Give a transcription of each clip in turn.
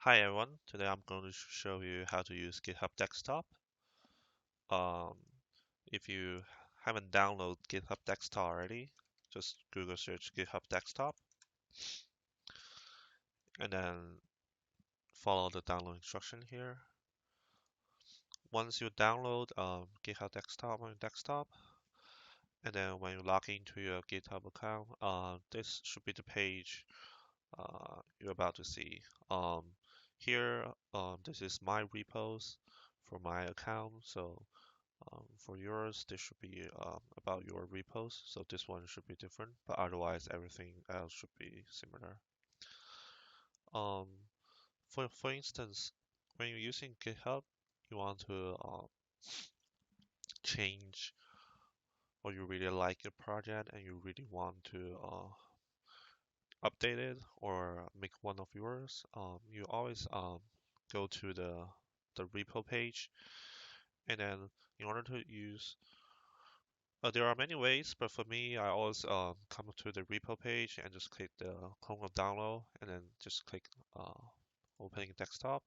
Hi everyone, today I'm going to show you how to use GitHub Desktop. Um, if you haven't downloaded GitHub Desktop already, just Google search GitHub Desktop and then follow the download instruction here. Once you download GitHub Desktop on your desktop, and then when you log into your GitHub account, this should be the page you're about to see. Um, Here, this is my repos for my account. So for yours, this should be about your repos. So this one should be different, but otherwise everything else should be similar. Um, for instance, when you're using GitHub, you want to change or you really like your project and you really want to update it or make one of yours, you always go to the repo page, and then in order to use, there are many ways, but for me, I always come to the repo page and just click the clone or download, and then just click opening desktop,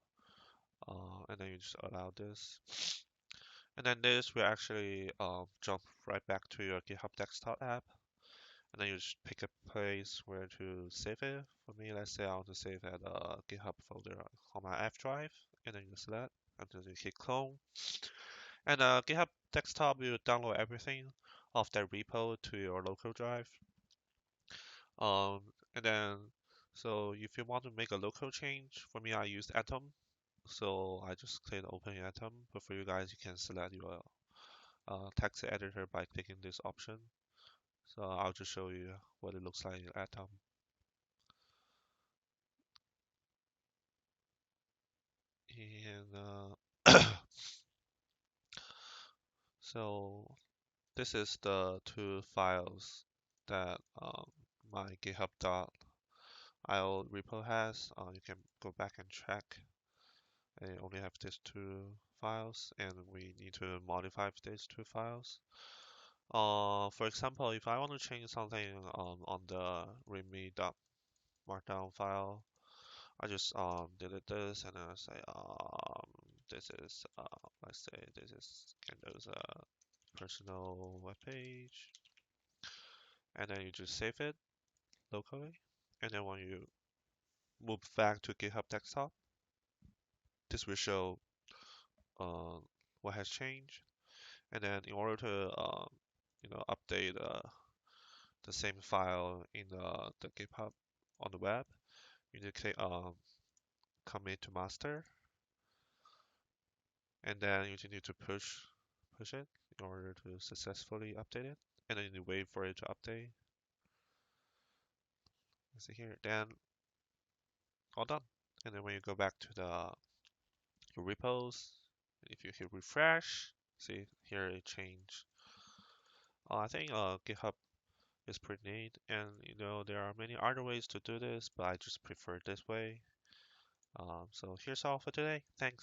and then you just allow this, and then this will actually jump right back to your GitHub Desktop app. And then you just pick a place where to save it. For me, let's say I want to save at a GitHub folder on my F drive, and then you select, and then you hit clone. And GitHub Desktop will download everything of that repo to your local drive. Um, and then, so if you want to make a local change, for me, I use Atom. So I just click open Atom, but for you guys, you can select your text editor by clicking this option. So I'll just show you what it looks like in Atom. And so this is the two files that my github.io repo has. You can go back and check. I only have these two files, and we need to modify these two files. For example, if I want to change something on the readme.markdown file, I just delete this and then I say this is let's say this is Kendo's personal web page, and then you just save it locally, and then when you move back to GitHub Desktop, this will show uh, what has changed, and then in order to update the same file in the GitHub on the web, you need to click commit to master, and then you need to push it in order to successfully update it, and then you wait for it to update. Let's see here, then all done. And then when you go back to the your repos, if you hit refresh, see here it changed. I think GitHub is pretty neat, and there are many other ways to do this, but I just prefer this way. So here's all for today. Thanks.